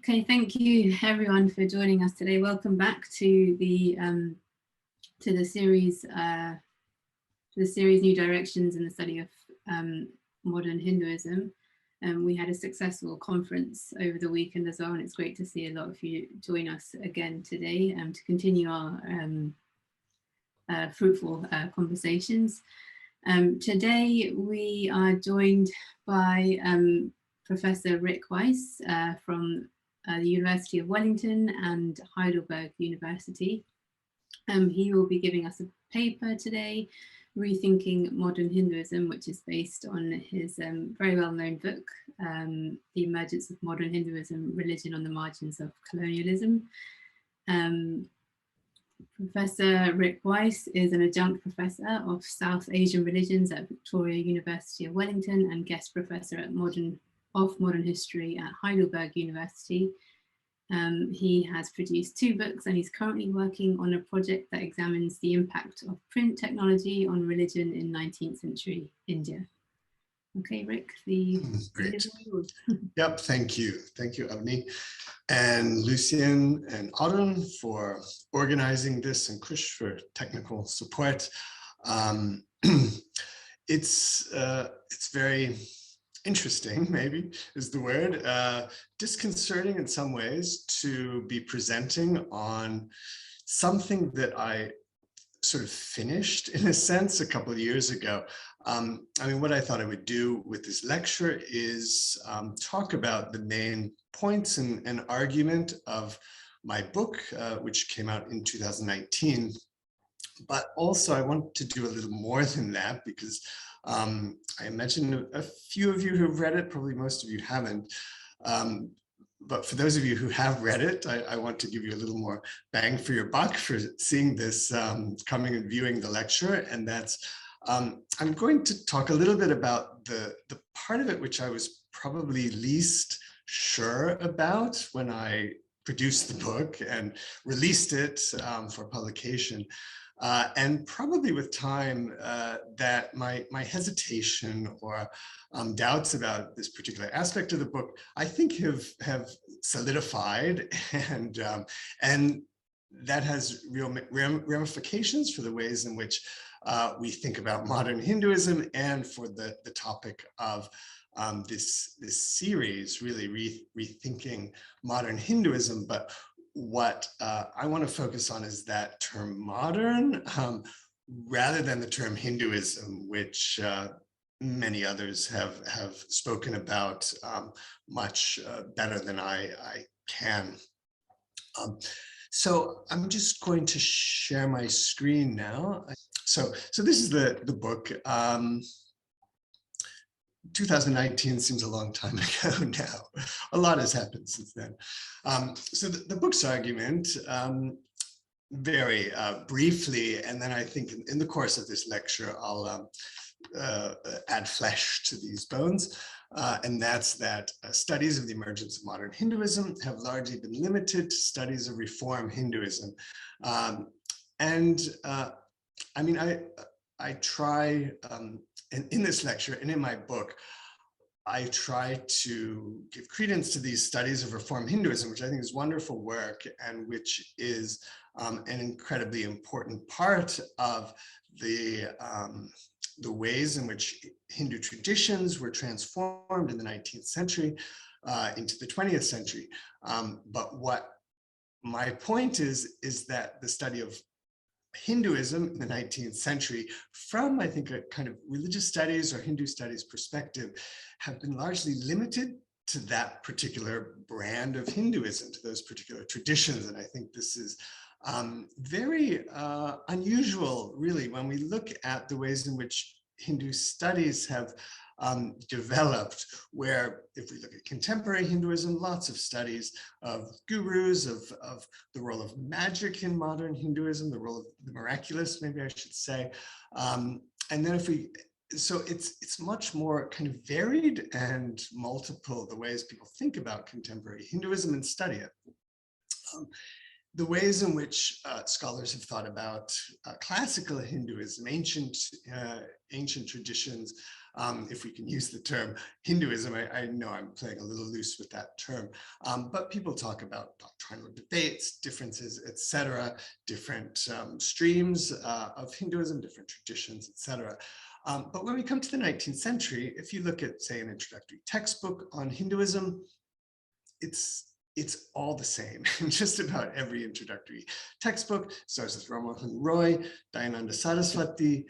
Okay, thank you everyone for joining us today. Welcome back to the series New Directions in the Study of Modern Hinduism. We had a successful conference over the weekend as well, and it's great to see a lot of you join us again today to continue our fruitful conversations. Today we are joined by Professor Rick Weiss from the University of Wellington and Heidelberg University. He will be giving us a paper today, Rethinking Modern Hinduism, which is based on his very well-known book, The Emergence of Modern Hinduism, Religion on the Margins of Colonialism. Professor Rick Weiss is an adjunct professor of South Asian religions at Victoria University of Wellington and guest professor at Modern History at Heidelberg University. He has produced 2 books and he's currently working on a project that examines the impact of print technology on religion in 19th century India. Okay, Rick, Great. Yep, thank you. Thank you, Avni, and Lucien and Autumn for organizing this, and Krish for technical support. It's very interesting, maybe is the word, disconcerting in some ways to be presenting on something that I sort of finished in a sense a couple of years ago. I mean, what I thought I would do with this lecture is talk about the main points and argument of my book, which came out in 2019. But also I want to do a little more than that because I imagine a few of you who have read it, probably most of you haven't. But for those of you who have read it, I want to give you a little more bang for your buck for seeing this, coming and viewing the lecture. And that's, I'm going to talk a little bit about the part of it which I was probably least sure about when I produced the book and released it for publication. And probably with time that my hesitation or doubts about this particular aspect of the book, I think have solidified, and that has real ramifications for the ways in which we think about modern Hinduism and for the topic of this series, really rethinking modern Hinduism. But what I want to focus on is that term modern rather than the term Hinduism, which many others have spoken about much better than I can. So I'm just going to share my screen now. So this is the book. 2019 seems a long time ago now. A lot has happened since then. So the book's argument, very briefly, and then I think in the course of this lecture, I'll add flesh to these bones. And that's that studies of the emergence of modern Hinduism have largely been limited to studies of reform Hinduism. I mean, I try, in this lecture and in my book, I try to give credence to these studies of reform Hinduism, which I think is wonderful work and which is an incredibly important part of the ways in which Hindu traditions were transformed in the 19th century into the 20th century. But what my point is that the study of Hinduism in the 19th century, from I think a kind of religious studies or Hindu studies perspective, have been largely limited to that particular brand of Hinduism, to those particular traditions. And I think this is very unusual, really, when we look at the ways in which Hindu studies have developed, where if we look at contemporary Hinduism, lots of studies of gurus, of the role of magic in modern Hinduism, the role of the miraculous, maybe I should say. And then so it's much more kind of varied and multiple, the ways people think about contemporary Hinduism and study it. The ways in which scholars have thought about classical Hinduism, ancient traditions, if we can use the term Hinduism. I know I'm playing a little loose with that term, but people talk about doctrinal debates, differences, etc., different streams of Hinduism, different traditions, etc. But when we come to the 19th century, if you look at, say, an introductory textbook on Hinduism, it's all the same in just about every introductory textbook. Starts with Ramalinga Roy, Dayananda Saraswati,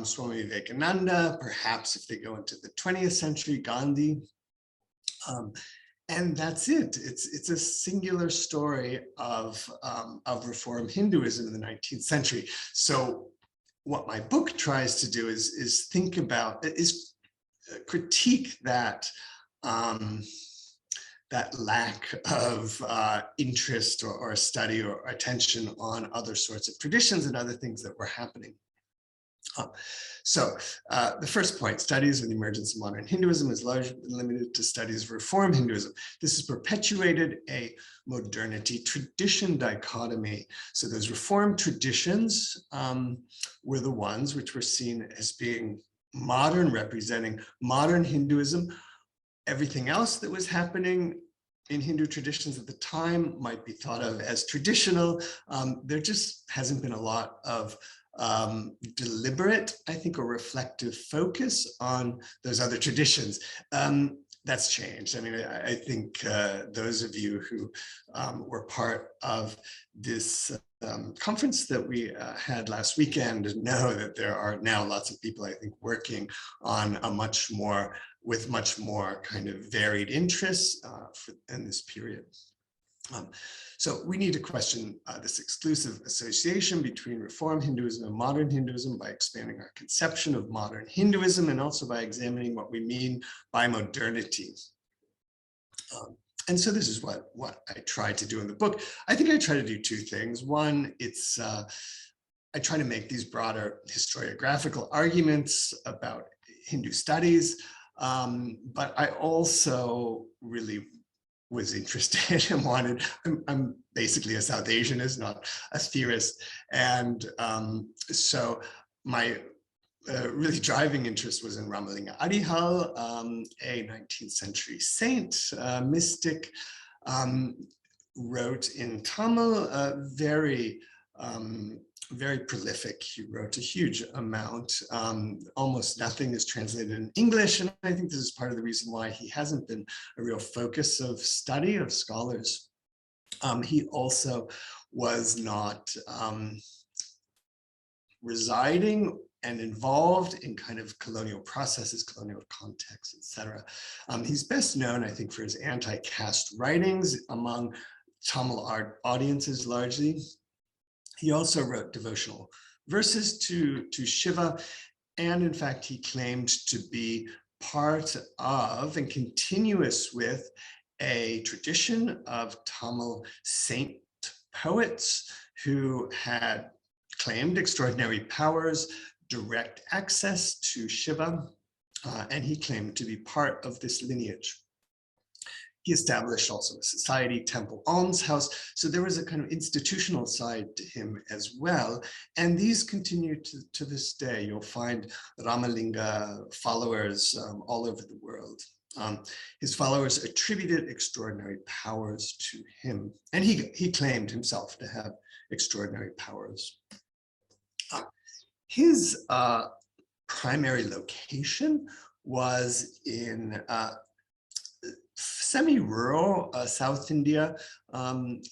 Swami Vivekananda, perhaps if they go into the 20th century, Gandhi. And that's it. It's a singular story of Reform Hinduism in the 19th century. So what my book tries to do is think about, is critique that that lack of interest or study or attention on other sorts of traditions and other things that were happening. So the first point, studies of the emergence of modern Hinduism is largely limited to studies of Reform Hinduism. This has perpetuated a modernity tradition dichotomy. So those Reform traditions were the ones which were seen as being modern, representing modern Hinduism. Everything else that was happening in Hindu traditions at the time might be thought of as traditional. There just hasn't been a lot of deliberate, I think, or reflective focus on those other traditions. That's changed. I mean, I think those of you who were part of this conference that we had last weekend know that there are now lots of people, I think, working on a much more kind of varied interests in this period. So we need to question this exclusive association between Reform Hinduism and modern Hinduism by expanding our conception of modern Hinduism and also by examining what we mean by modernity. And so this is what I try to do in the book. I think I try to do two things. One, it's I try to make these broader historiographical arguments about Hindu studies, but I also really was interested and wanted, I'm basically a South Asianist, not a theorist. And so my really driving interest was in Ramalinga Adigal, a 19th century saint, mystic, wrote in Tamil, very prolific. He wrote a huge amount. Almost nothing is translated in English. And I think this is part of the reason why he hasn't been a real focus of study of scholars. He also was not residing and involved in kind of colonial processes, colonial contexts, etc. He's best known, I think, for his anti-caste writings among Tamil art audiences largely. He also wrote devotional verses to Shiva, and in fact, he claimed to be part of and continuous with a tradition of Tamil saint poets who had claimed extraordinary powers, direct access to Shiva, and he claimed to be part of this lineage. He established also a society, temple, almshouse. So there was a kind of institutional side to him as well. And these continue to this day. You'll find Ramalinga followers all over the world. His followers attributed extraordinary powers to him. And he claimed himself to have extraordinary powers. His primary location was in semi-rural South India.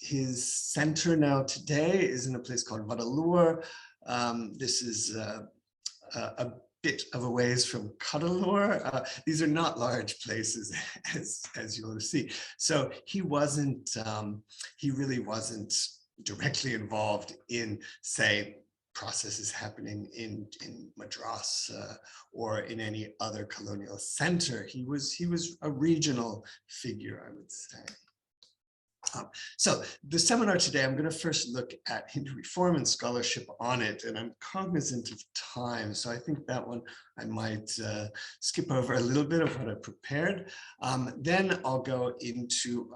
His center now today is in a place called Vadalur. This is a bit of a ways from Cuddalore. These are not large places, as you'll see. So he really wasn't directly involved in, say, processes happening in Madras or in any other colonial center. He was a regional figure, I would say. So the seminar today, I'm going to first look at Hindu reform and scholarship on it, and I'm cognizant of time, so I think that one I might skip over a little bit of what I prepared. Then I'll go into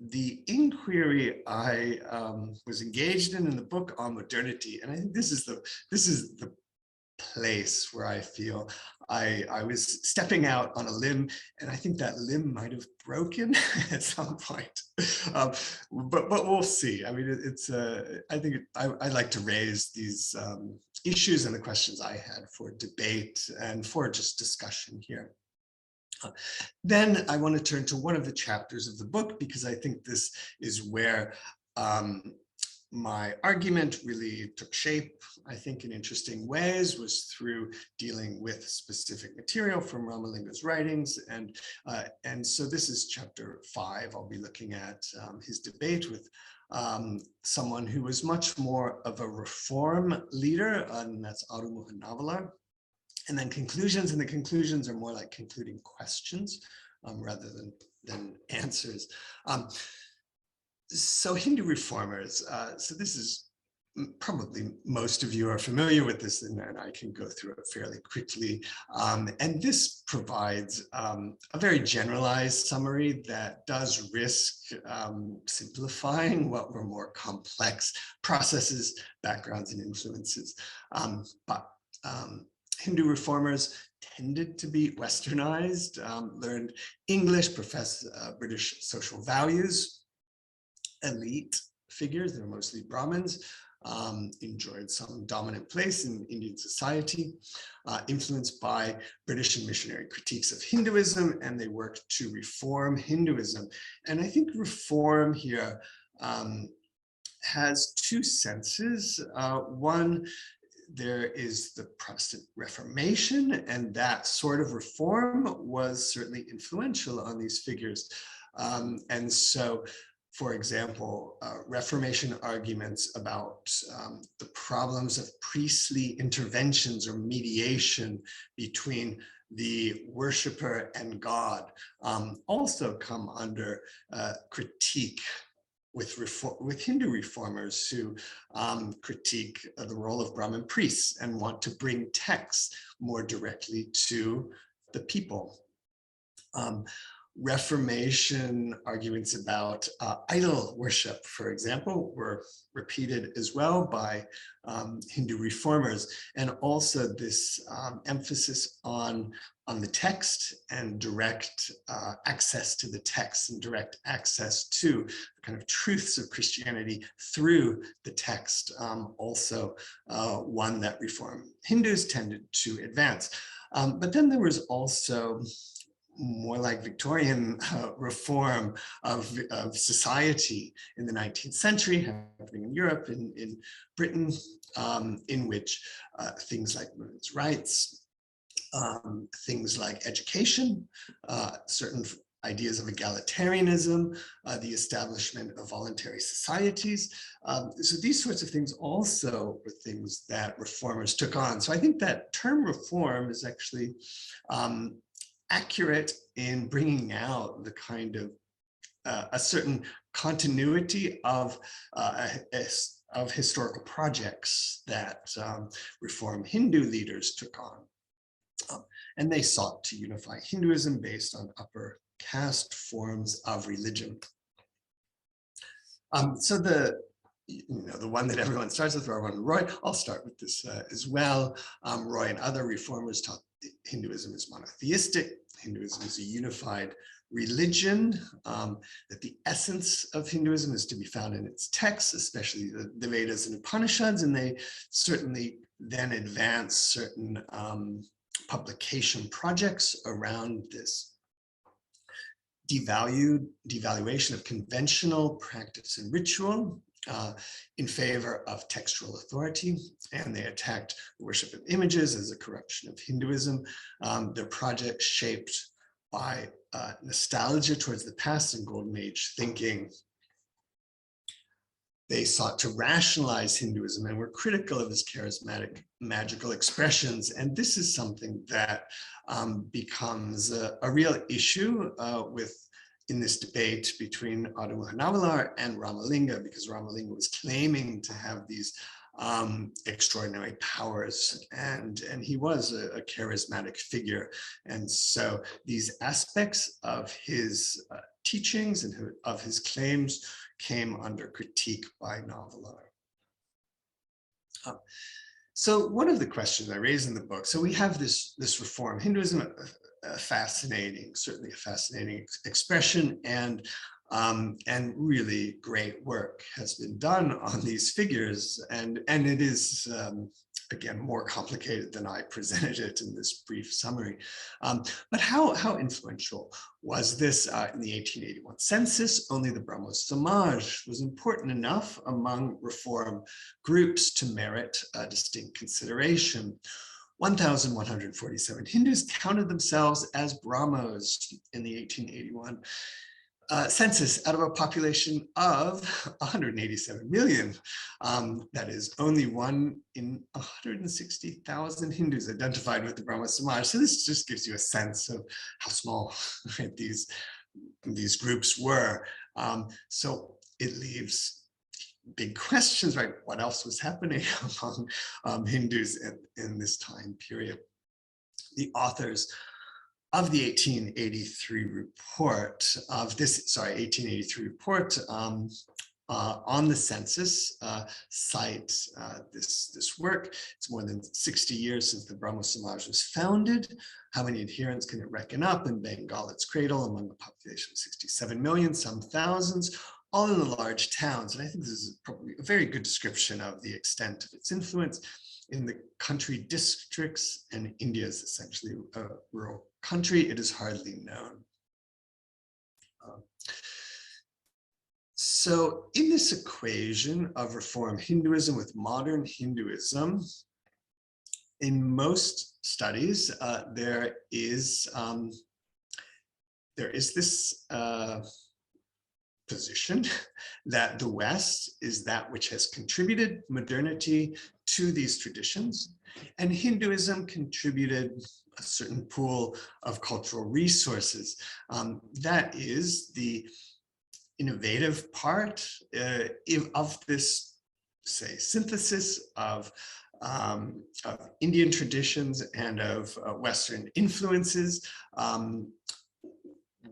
the inquiry I was engaged in the book on modernity, and I think this is the place where I feel I was stepping out on a limb, and I think that limb might have broken at some point. But we'll see. I mean, I think I like to raise these issues and the questions I had for debate and for just discussion here. Then I want to turn to one of the chapters of the book, because I think this is where my argument really took shape, I think, in interesting ways, was through dealing with specific material from Ramalinga's writings. And so this is chapter 5. I'll be looking at his debate with someone who was much more of a reform leader, and that's Arumuhan Navalar. And then conclusions, and the conclusions are more like concluding questions rather than answers. So Hindu reformers, so this is probably most of you are familiar with this, and I can go through it fairly quickly. And this provides a very generalized summary that does risk simplifying what were more complex processes, backgrounds, and influences. But Hindu reformers tended to be westernized, learned English, professed British social values, elite figures, they were mostly Brahmins, enjoyed some dominant place in Indian society, influenced by British and missionary critiques of Hinduism, and they worked to reform Hinduism. And I think reform here has two senses. One, there is the Protestant Reformation, and that sort of reform was certainly influential on these figures. And so, for example, Reformation arguments about the problems of priestly interventions or mediation between the worshiper and God also come under critique with Hindu reformers who critique the role of Brahmin priests and want to bring texts more directly to the people. Reformation arguments about idol worship, for example, were repeated as well by Hindu reformers, and also this emphasis on the text and direct access to the text and direct access to the kind of truths of Christianity through the text, also one that Reform Hindus tended to advance. But then there was also more like Victorian reform of society in the 19th century, happening in Europe, in Britain, in which things like women's rights, things like education, certain ideas of egalitarianism, the establishment of voluntary societies. So these sorts of things also were things that reformers took on. So I think that term reform is actually accurate in bringing out the kind of a certain continuity of historical projects that Reform Hindu leaders took on. And they sought to unify Hinduism based on upper caste forms of religion. So the one that everyone starts with, Roy, I'll start with this as well. Roy and other reformers taught Hinduism is monotheistic. Hinduism is a unified religion, that the essence of Hinduism is to be found in its texts, especially the Vedas and Upanishads, and they certainly then advance certain publication projects around this. Devaluation of conventional practice and ritual in favor of textual authority, and they attacked the worship of images as a corruption of Hinduism. Their project shaped by nostalgia towards the past and Golden Age thinking. They sought to rationalize Hinduism and were critical of its charismatic magical expressions. And this is something that becomes a real issue in this debate between Arumuhan Navalar and Ramalinga, because Ramalinga was claiming to have these extraordinary powers, and he was a charismatic figure. And so these aspects of his teachings and of his claims came under critique by Navalar. So one of the questions I raise in the book, so we have this reform Hinduism, certainly a fascinating expression, and really great work has been done on these figures, and it is again more complicated than I presented it in this brief summary. But how influential was this in the 1881 census? Only the Brahmo Samaj was important enough among reform groups to merit a distinct consideration. 1,147 Hindus counted themselves as Brahmos in the 1881 census out of a population of 187 million. That is only 1 in 160,000 Hindus identified with the Brahmo Samaj. So this just gives you a sense of how small, right, these groups were. So it leaves big questions, right? What else was happening among Hindus in this time period? The authors of the 1883 report on the census cite this work. It's more than 60 years since the Brahmo Samaj was founded. How many adherents can it reckon up? In Bengal, its cradle, among a population of 67 million, some thousands, all in the large towns. And I think this is probably a very good description of the extent of its influence. In the country districts, and India is essentially a rural country, it is hardly known. So in this equation of reform Hinduism with modern Hinduism, in most studies, there is this position that the West is that which has contributed modernity to these traditions, and Hinduism contributed a certain pool of cultural resources. That is the innovative part of this, say, synthesis of Indian traditions and of Western influences.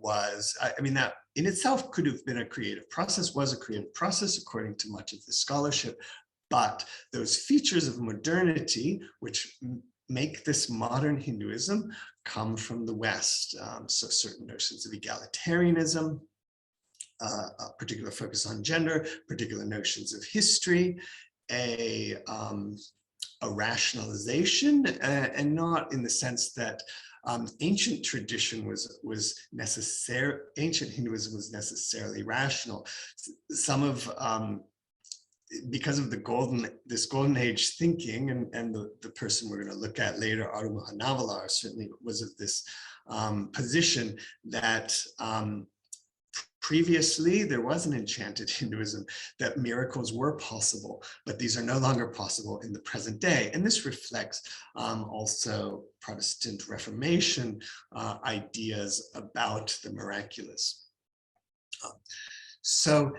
That in itself could have been a creative process, was a creative process according to much of the scholarship, but those features of modernity which make this modern Hinduism come from the West. So certain notions of egalitarianism, a particular focus on gender, particular notions of history, a rationalization, and not in the sense that ancient tradition ancient Hinduism was necessarily rational. Some of because of this golden age thinking, and the person we're going to look at later, Aruma Navalar, certainly was of this position that previously there was an enchanted Hinduism, that miracles were possible, but these are no longer possible in the present day. And this reflects also Protestant Reformation ideas about the miraculous. So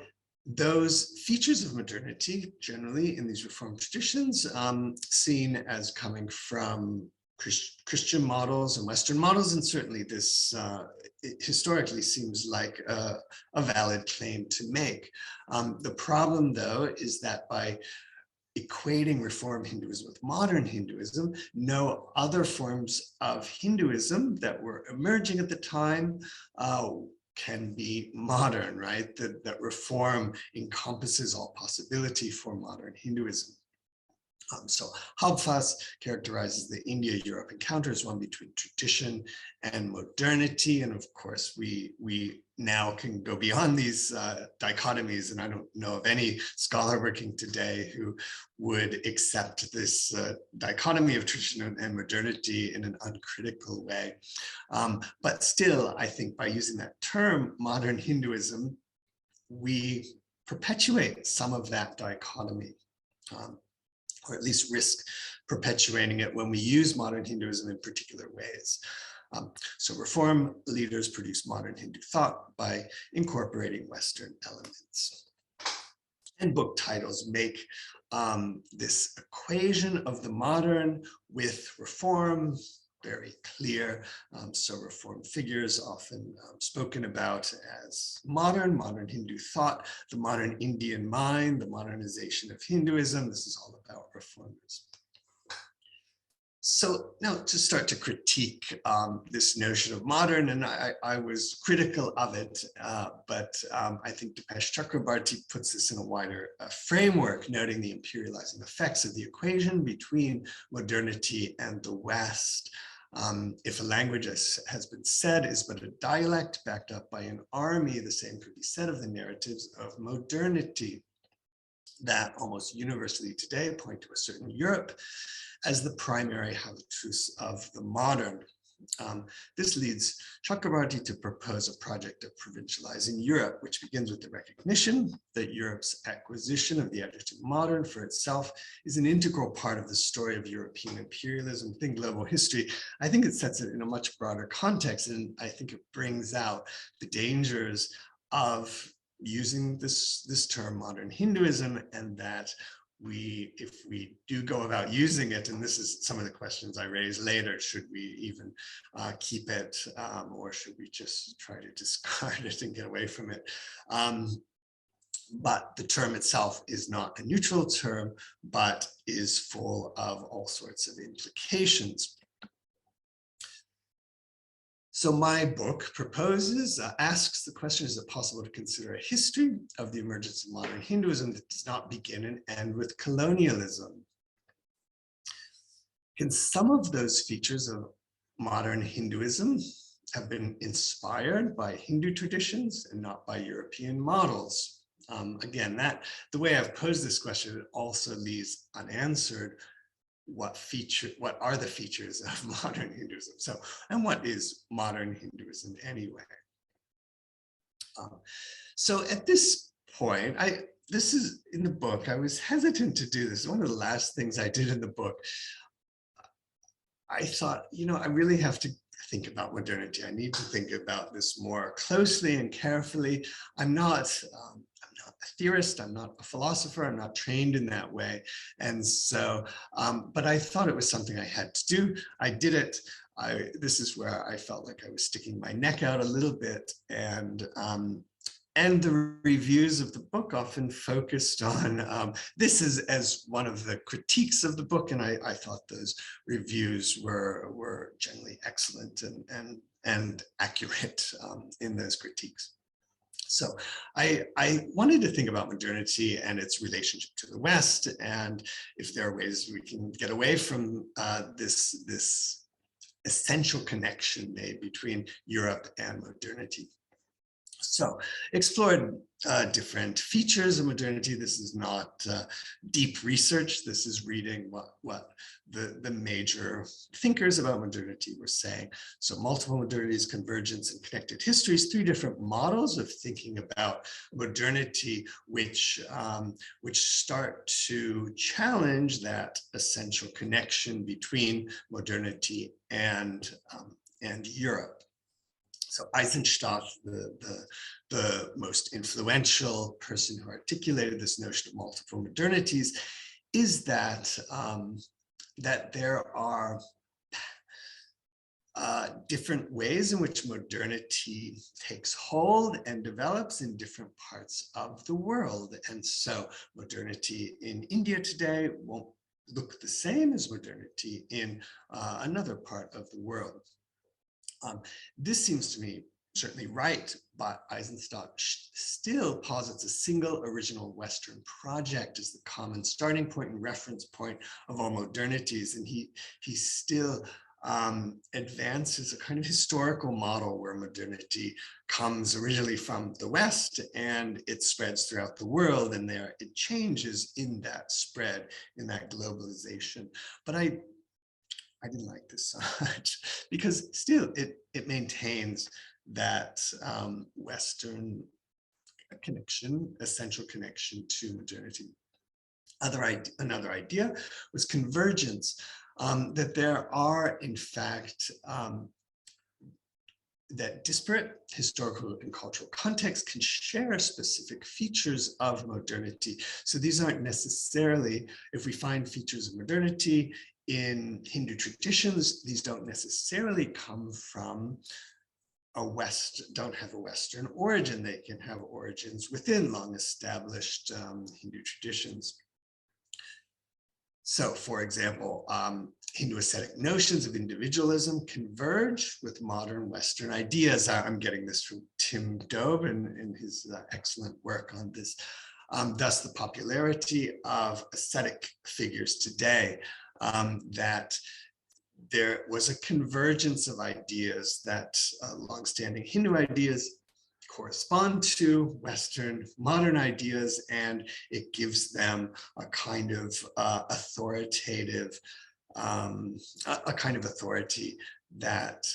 those features of modernity, generally in these Reformed traditions, seen as coming from Christian models and Western models, and certainly this historically seems like a valid claim to make. The problem, though, is that by equating Reform Hinduism with modern Hinduism, no other forms of Hinduism that were emerging at the time can be modern, right? That reform encompasses all possibility for modern Hinduism. So Habfas characterizes the India-Europe encounter as one between tradition and modernity. And of course, we now can go beyond these dichotomies. And I don't know of any scholar working today who would accept this dichotomy of tradition and modernity in an uncritical way. But still, I think by using that term, modern Hinduism, we perpetuate some of that dichotomy. Or at least risk perpetuating it when we use modern Hinduism in particular ways. So reform leaders produce modern Hindu thought by incorporating Western elements. And book titles make this equation of the modern with reform very clear. So reform figures often spoken about as modern Hindu thought, the modern Indian mind, the modernization of Hinduism. This is all about reformers. So now to start to critique this notion of modern, and I was critical of it, but I think Dipesh Chakrabarty puts this in a wider framework, noting the imperializing effects of the equation between modernity and the West. If a language, as has been said, is but a dialect backed up by an army, the same could be said of the narratives of modernity that almost universally today point to a certain Europe as the primary habitus of the modern. This leads Chakrabarty to propose a project of provincializing Europe, which begins with the recognition that Europe's acquisition of the adjective modern for itself is an integral part of the story of European imperialism within global history. I think it sets it in a much broader context, and I think it brings out the dangers of using this term modern Hinduism, and that if we do go about using it, and this is some of the questions I raise later, should we even keep it, or should we just try to discard it and get away from it? But the term itself is not a neutral term, but is full of all sorts of implications. So my book proposes, asks the question, is it possible to consider a history of the emergence of modern Hinduism that does not begin and end with colonialism? Can some of those features of modern Hinduism have been inspired by Hindu traditions and not by European models? Again, the way I've posed this question, it also leaves unanswered what are the features of modern Hinduism? So, and what is modern Hinduism anyway? So at this point, this is in the book, I was hesitant to do this. One of the last things I did in the book, I thought, I really have to think about modernity. I need to think about this more closely and carefully. I'm not a theorist, I'm not a philosopher, I'm not trained in that way. And so, but I thought it was something I had to do. I did it. This is where I felt like I was sticking my neck out a little bit, and the reviews of the book often focused on this as one of the critiques of the book, and I thought those reviews were generally excellent and accurate in those critiques. So I wanted to think about modernity and its relationship to the West, and if there are ways we can get away from this essential connection made between Europe and modernity. So explored different features of modernity. This is not deep research. This is reading what the major thinkers about modernity were saying. So multiple modernities, convergence, and connected histories, 3 different models of thinking about modernity, which start to challenge that essential connection between modernity and Europe. So Eisenstadt, the most influential person who articulated this notion of multiple modernities, is that there are different ways in which modernity takes hold and develops in different parts of the world. And so modernity in India today won't look the same as modernity in another part of the world. This seems to me certainly right, but Eisenstadt still posits a single original Western project as the common starting point and reference point of all modernities. And he still advances a kind of historical model where modernity comes originally from the West and it spreads throughout the world, and there it changes in that spread, in that globalization. But I didn't like this so much because still it maintains that Western connection, essential connection to modernity. Another idea was convergence, that there are in fact that disparate historical and cultural contexts can share specific features of modernity. So these aren't necessarily, if we find features of modernity in Hindu traditions, these don't necessarily come from don't have a Western origin. They can have origins within long established Hindu traditions. So, for example, Hindu ascetic notions of individualism converge with modern Western ideas. I'm getting this from Tim Dobe in his excellent work on this. Thus, the popularity of ascetic figures today, that there was a convergence of ideas that longstanding Hindu ideas correspond to Western modern ideas, and it gives them a kind of authoritative, a kind of authority that,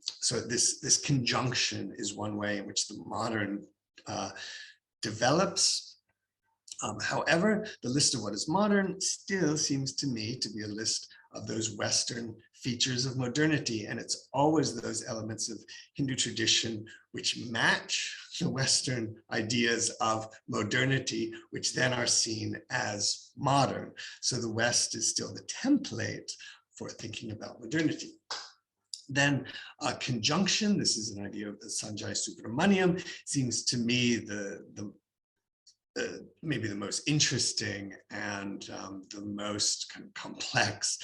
so this conjunction is one way in which the modern develops. However, the list of what is modern still seems to me to be a list of those Western features of modernity. And it's always those elements of Hindu tradition which match the Western ideas of modernity, which then are seen as modern. So the West is still the template for thinking about modernity. Then conjunction, this is an idea of the Sanjay Subramaniam, seems to me maybe the most interesting and the most kind of complex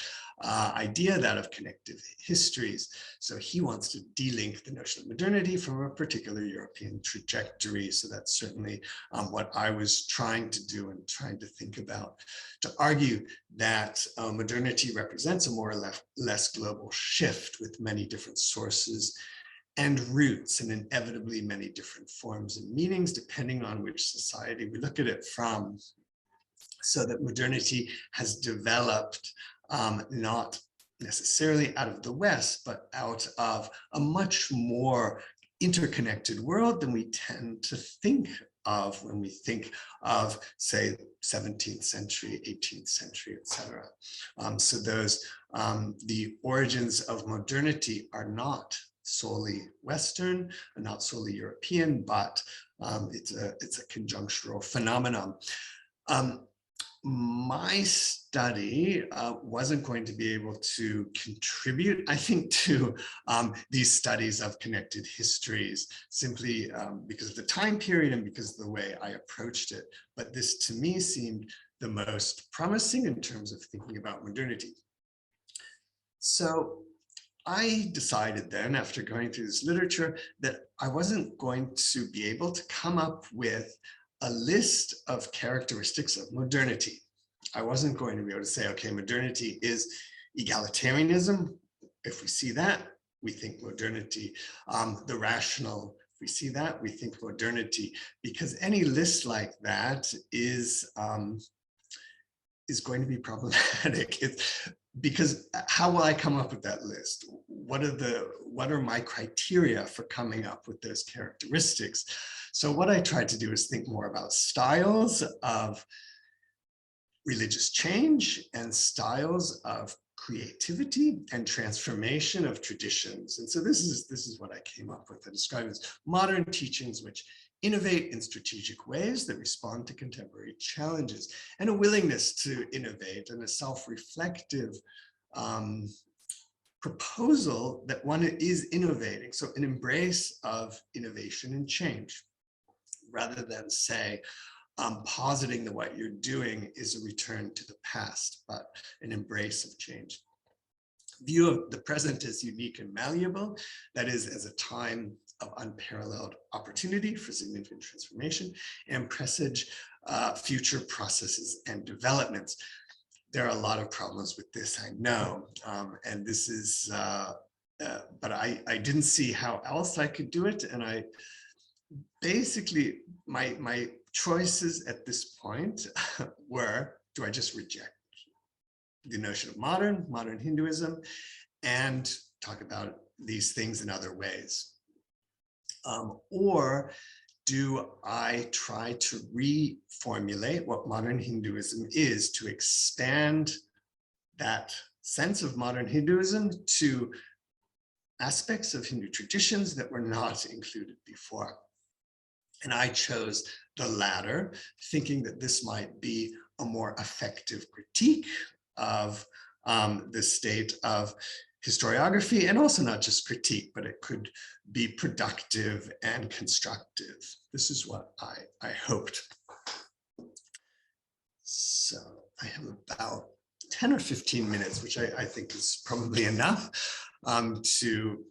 idea, that of connective histories. So he wants to delink the notion of modernity from a particular European trajectory. So that's certainly what I was trying to do and trying to think about, to argue that modernity represents a more or less global shift with many different sources and roots, and inevitably many different forms and meanings depending on which society we look at it from. So that modernity has developed not necessarily out of the West, but out of a much more interconnected world than we tend to think of when we think of, say, 17th century, 18th century, etc. So those, the origins of modernity are not solely Western and not solely European, but it's a conjunctural phenomenon. My study wasn't going to be able to contribute, I think, to these studies of connected histories, simply because of the time period and because of the way I approached it. But this, to me, seemed the most promising in terms of thinking about modernity. So I decided then, after going through this literature, that I wasn't going to be able to come up with a list of characteristics of modernity. I wasn't going to be able to say, okay, modernity is egalitarianism. If we see that, we think modernity. The rational, if we see that, we think modernity, because any list like that is going to be problematic. Because how will I come up with that list? What are my criteria for coming up with those characteristics? So what I tried to do is think more about styles of religious change and styles of creativity and transformation of traditions. And so this is what I came up with. I describe as modern teachings which innovate in strategic ways that respond to contemporary challenges, and a willingness to innovate and a self-reflective proposal that one is innovating. So an embrace of innovation and change, rather than say, positing that what you're doing is a return to the past, but an embrace of change. View of the present as unique and malleable, that is, as a time of unparalleled opportunity for significant transformation, and presage future processes and developments. There are a lot of problems with this, I know, and this is, but I didn't see how else I could do it, and I basically, my choices at this point were, do I just reject the notion of modern Hinduism, and talk about these things in other ways? Or do I try to reformulate what modern Hinduism is, to expand that sense of modern Hinduism to aspects of Hindu traditions that were not included before? And I chose the latter, thinking that this might be a more effective critique of the state of historiography, and also not just critique, but it could be productive and constructive. This is what I hoped. So I have about 10 or 15 minutes, which I think is probably enough to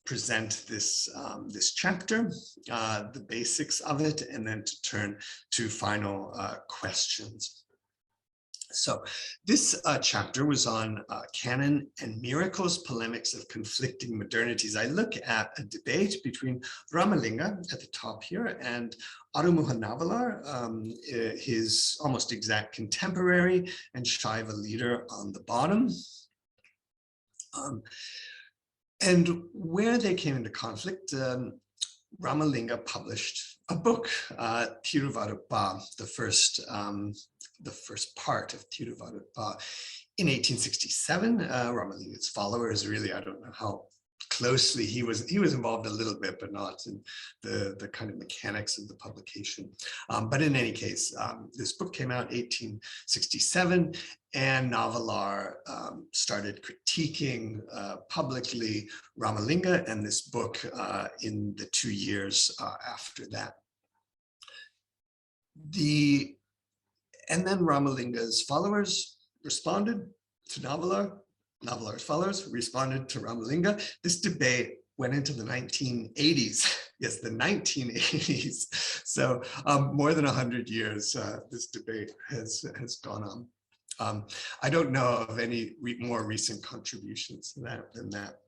present this, this chapter, the basics of it, and then to turn to final questions. So this chapter was on canon and miracles, polemics of conflicting modernities. I look at a debate between Ramalinga at the top here and Arumuha Navalar, his almost exact contemporary and Shaiva leader on the bottom. And where they came into conflict, Ramalinga published a book, Thiruvaruppa, the first part of Thiruvaruppa in 1867. Ramalinga's followers, really, I don't know how closely he was involved a little bit, but not in the kind of mechanics of the publication. But in any case, this book came out in 1867, and Navalar started critiquing publicly Ramalinga and this book in the 2 years after that. And then Ramalinga's followers responded to Navalar. Navalar's followers responded to Ramalinga. This debate went into the 1980s. Yes, the 1980s. So more than 100 years, this debate has gone on. I don't know of any more recent contributions than that.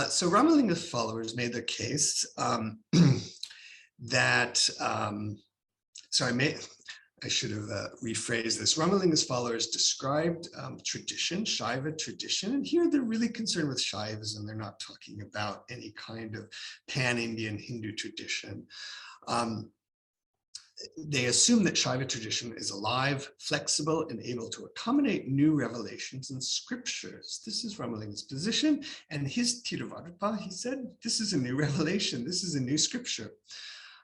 So Ramalinga's followers made their case that, I should have rephrased this. Ramalinga's followers described tradition, Shaiva tradition, and here they're really concerned with Shaivism. They're not talking about any kind of pan-Indian Hindu tradition. They assume that Shaiva tradition is alive, flexible, and able to accommodate new revelations in scriptures. This is Ramalinga's position, and his Thiruvaruppa, he said, this is a new revelation, this is a new scripture.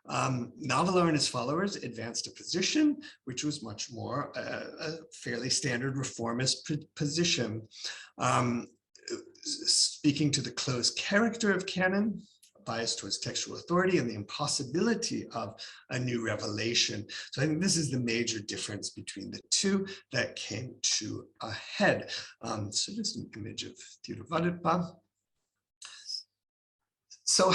Navalar and his followers advanced a position which was much more a fairly standard reformist position, speaking to the closed character of canon, bias towards textual authority, and the impossibility of a new revelation. So I think this is the major difference between the two that came to a head. So just an image of Thiruvaruppa. So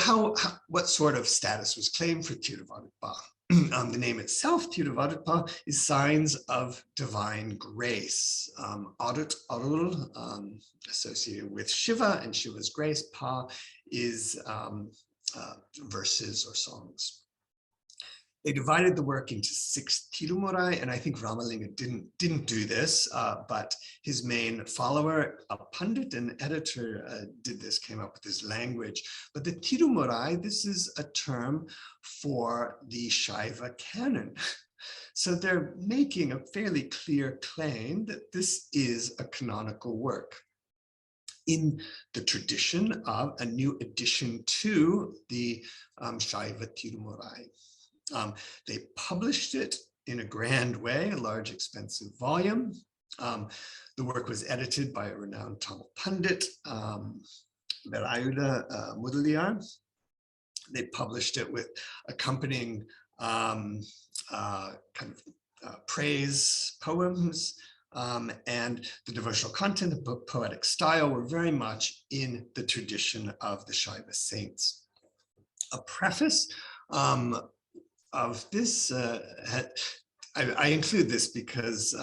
what sort of status was claimed for Thiruvaruppa? The name itself, Thiruvaruppa, is signs of divine grace. Arul, associated with Shiva and Shiva's grace. Pa is verses or songs. They divided the work into 6 Tirumurai, and I think Ramalinga didn't do this, but his main follower, a pundit and editor, did this, came up with this language. But the Tirumurai, this is a term for the Shaiva canon. So they're making a fairly clear claim that this is a canonical work in the tradition of a new addition to the Shaiva Tirumurai. They published it in a grand way, a large, expensive volume. The work was edited by a renowned Tamil pundit, Verayuda Mudaliar. They published it with accompanying praise poems, and the devotional content and poetic style were very much in the tradition of the Shaiva saints. A preface of this, I include this because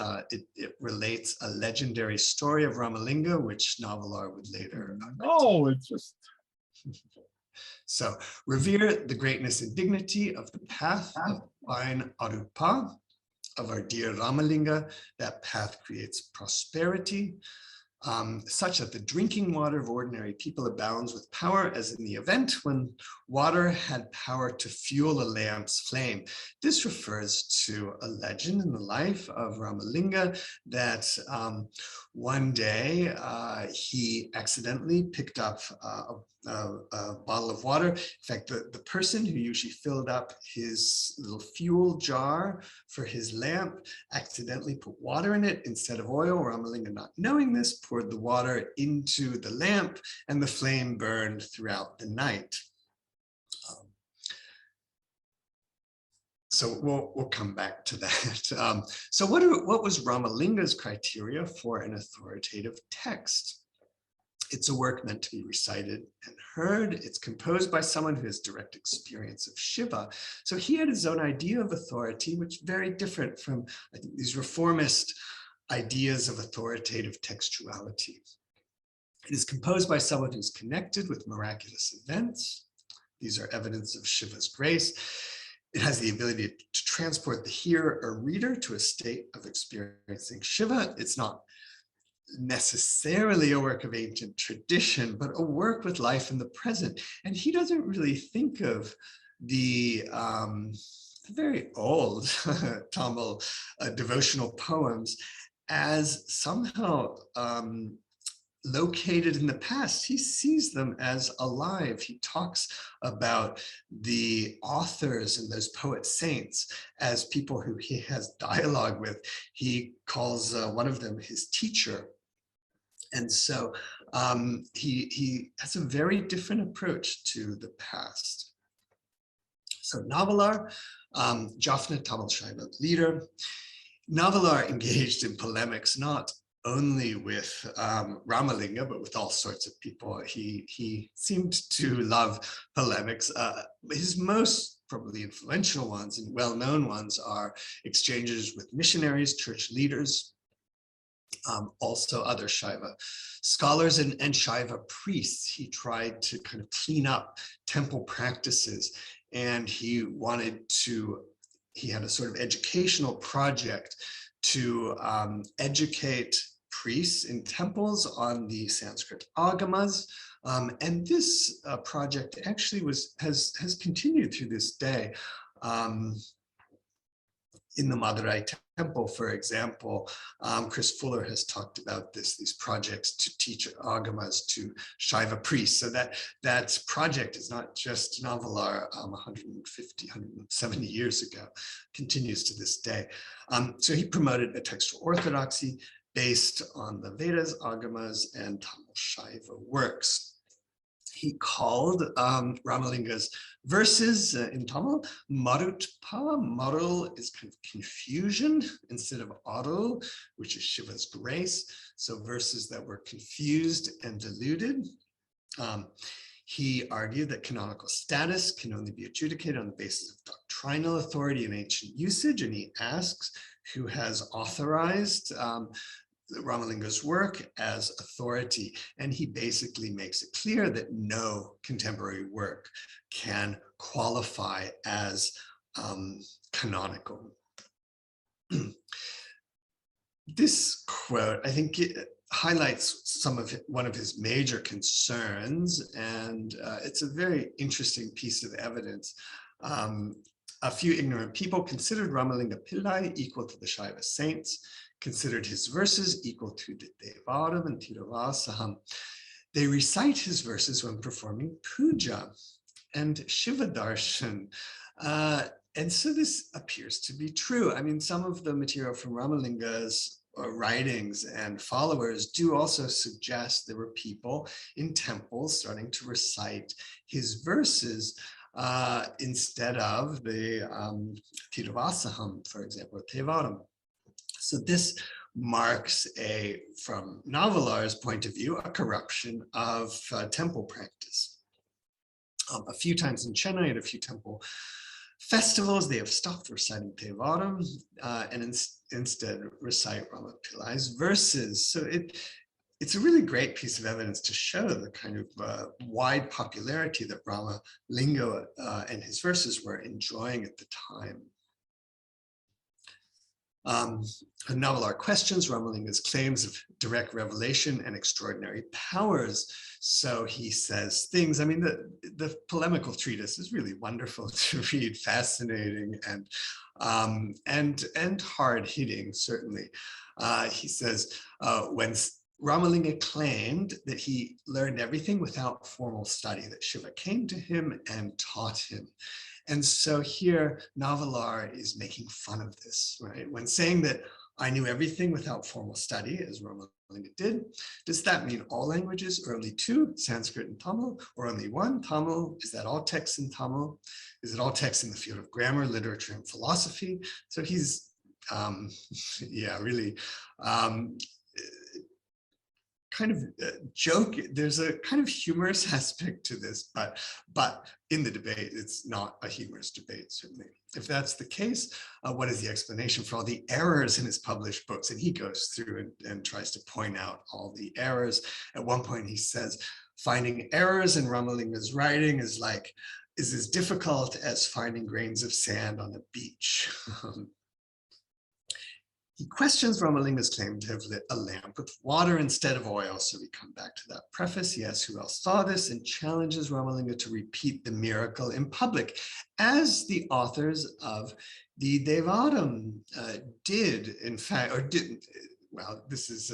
it relates a legendary story of Ramalinga, which Navalar would later. Oh, it's just. So, revere the greatness and dignity of the path of divine Arupa, of our dear Ramalinga. That path creates prosperity, such that the drinking water of ordinary people abounds with power, as in the event when water had power to fuel a lamp's flame. This refers to a legend in the life of Ramalinga that one day he accidentally picked up a bottle of water. In fact, the person who usually filled up his little fuel jar for his lamp accidentally put water in it instead of oil. Ramalinga, not knowing this, poured the water into the lamp, and the flame burned throughout the night. So we'll come back to that. So what was Ramalinga's criteria for an authoritative text? It's a work meant to be recited and heard. It's composed by someone who has direct experience of Shiva. So he had his own idea of authority, which is very different from, I think, these reformist ideas of authoritative textuality. It is composed by someone who's connected with miraculous events. These are evidence of Shiva's grace. It has the ability to transport the hearer or reader to a state of experiencing Shiva. It's not necessarily a work of ancient tradition, but a work with life in the present. And he doesn't really think of the very old Tamil devotional poems as somehow located in the past. He sees them as alive. He talks about the authors and those poet saints as people who he has dialogue with. He calls one of them his teacher. And so he has a very different approach to the past. So Navalar, Jaffna Tamil Shaiva leader. Navalar engaged in polemics, not only with Ramalinga, but with all sorts of people. He seemed to love polemics. His most probably influential ones and well-known ones are exchanges with missionaries, church leaders, also other Shaiva scholars and Shaiva priests. He tried to kind of clean up temple practices, and he had a sort of educational project to educate priests in temples on the Sanskrit agamas. And this project actually has continued through this day. In the Madurai temple, for example, Chris Fuller has talked about these projects to teach agamas to Shaiva priests. So that project is not just Navalar 150, 170 years ago, continues to this day. So he promoted a textual orthodoxy based on the Vedas, agamas, and Tamil Shaiva works. He called Ramalinga's verses in Tamil marutpa. Marul is kind of confusion instead of arul, which is Shiva's grace. So verses that were confused and diluted. He argued that canonical status can only be adjudicated on the basis of doctrinal authority and ancient usage. And he asks who has authorized Ramalinga's work as authority, and he basically makes it clear that no contemporary work can qualify as canonical. This quote, I think, it highlights one of his major concerns, and it's a very interesting piece of evidence. A few ignorant people considered Ramalinga Pillai equal to the Shaiva saints, considered his verses equal to the Devaram and Tiravasaham. They recite his verses when performing puja and Shiva darshan. And so this appears to be true. I mean, some of the material from Ramalinga's writings and followers do also suggest there were people in temples starting to recite his verses instead of the Tiravasaham, for example, or Tevaram. So this marks from Navalar's point of view, a corruption of temple practice. A few times in Chennai at a few temple festivals, they have stopped reciting Tevaram and instead recite Rama Pillai's verses. So it's a really great piece of evidence to show the kind of wide popularity that Ramalinga and his verses were enjoying at the time. Navalar questions Ramalinga's claims of direct revelation and extraordinary powers. So he says things, I mean, the polemical treatise is really wonderful to read, fascinating and hard-hitting, certainly. He says, when Ramalinga claimed that he learned everything without formal study, that Shiva came to him and taught him. And so here, Navalar is making fun of this, right? When saying that I knew everything without formal study, as Ramalinga did. Does that mean all languages, or only two, Sanskrit and Tamil, or only one, Tamil? Is that all texts in Tamil? Is it all texts in the field of grammar, literature, and philosophy? So he's, yeah, really kind of joke. There's a kind of humorous aspect to this, but in the debate, it's not a humorous debate, certainly. If that's the case, what is the explanation for all the errors in his published books? And he goes through and tries to point out all the errors. At one point, he says, finding errors in Ramalinga's writing is as difficult as finding grains of sand on a beach. He questions Ramalinga's claim to have lit a lamp with water instead of oil. So we come back to that preface. He asks who else saw this and challenges Ramalinga to repeat the miracle in public, as the authors of the Devaram did, in fact, or didn't. Well, this is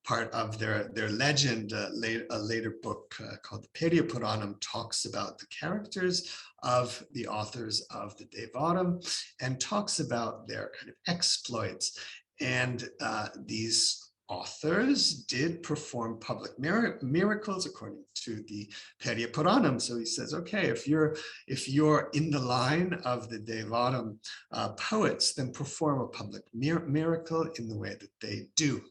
part of their legend. A later book called the Periya Puranam talks about the characters of the authors of the Devaram and talks about their kind of exploits. And these authors did perform public miracles according to the Periya Puranam. So he says, okay, if you're in the line of the Devaram poets, then perform a public miracle in the way that they do.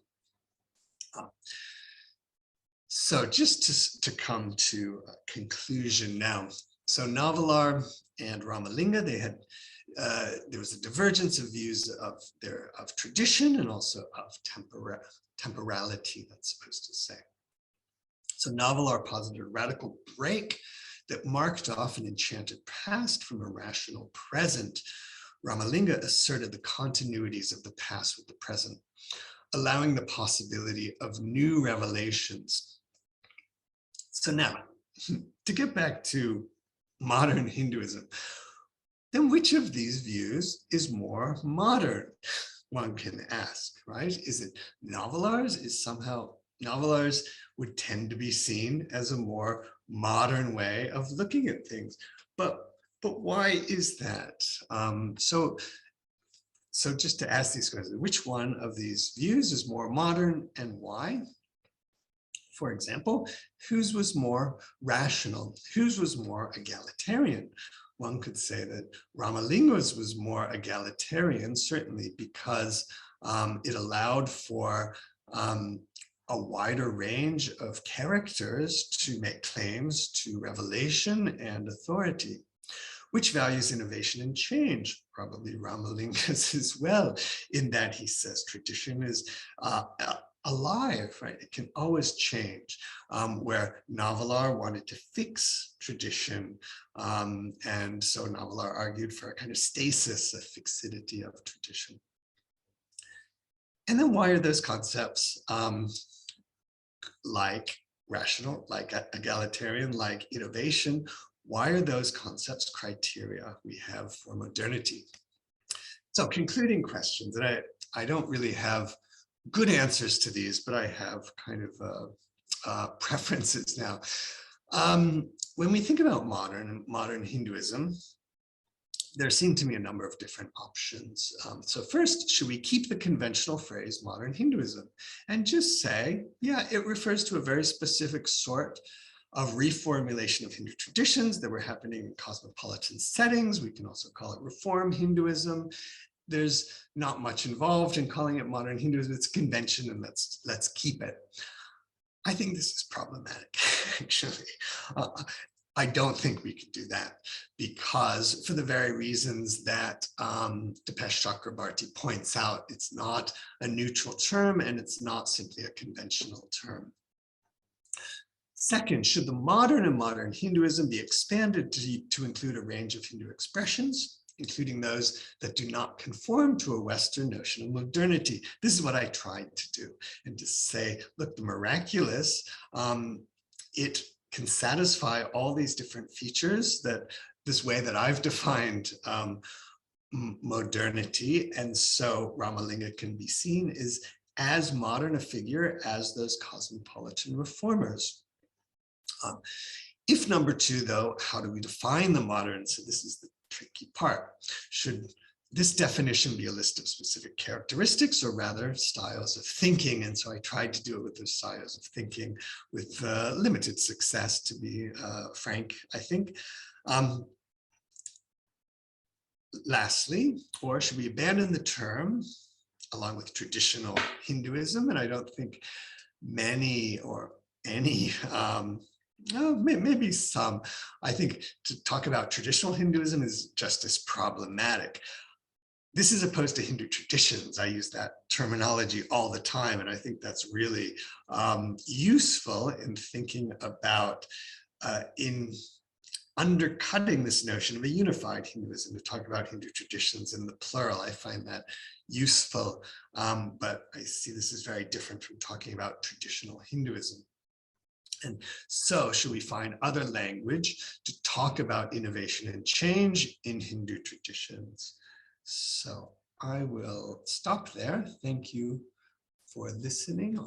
So just to come to a conclusion now. So Navalar and Ramalinga, they had there was a divergence of views of tradition and also of temporality, that's supposed to say. So Navalar posited a radical break that marked off an enchanted past from a rational present. Ramalinga asserted the continuities of the past with the present, allowing the possibility of new revelations. So now, to get back to modern Hinduism, then which of these views is more modern? One can ask, right? Is it Navalar's? Navalar's would tend to be seen as a more modern way of looking at things. But why is that? So just to ask these questions, which one of these views is more modern and why? For example, whose was more rational? Whose was more egalitarian? One could say that Ramalinga's was more egalitarian, certainly because it allowed for a wider range of characters to make claims to revelation and authority. Which values innovation and change? Probably Ramalinga's as well, in that he says tradition is alive, right? It can always change, where Navalar wanted to fix tradition. And so Navalar argued for a kind of stasis, a fixity of tradition. And then why are those concepts like rational, like egalitarian, like innovation, why are those concepts criteria we have for modernity? So concluding questions, and I don't really have good answers to these, but I have kind of preferences now. When we think about modern Hinduism, there seem to me a number of different options. So first, should we keep the conventional phrase modern Hinduism and just say, yeah, it refers to a very specific sort of reformulation of Hindu traditions that were happening in cosmopolitan settings. We can also call it reform Hinduism. There's not much involved in calling it modern Hinduism. It's convention, and let's keep it. I think this is problematic, actually. I don't think we could do that because for the very reasons that Dipesh Chakrabarty points out, it's not a neutral term and it's not simply a conventional term. Second, should the modern and modern Hinduism be expanded to include a range of Hindu expressions, including those that do not conform to a Western notion of modernity? This is what I tried to do, and to say, look, the miraculous, it can satisfy all these different features that this way that I've defined modernity. And so Ramalinga can be seen as modern a figure as those cosmopolitan reformers. If number two, though, how do we define the modern? So this is the tricky part. Should this definition be a list of specific characteristics or rather styles of thinking. And so I tried to do it with those styles of thinking with limited success, to be frank, I think. Lastly, or should we abandon the term along with traditional Hinduism? And I don't think many or any, maybe some, I think to talk about traditional Hinduism is just as problematic. This is opposed to Hindu traditions. I use that terminology all the time, and I think that's really useful in thinking about in undercutting this notion of a unified Hinduism, to talk about Hindu traditions in the plural. I find that useful, but I see this is very different from talking about traditional Hinduism. And so should we find other language to talk about innovation and change in Hindu traditions? So I will stop there. Thank you for listening.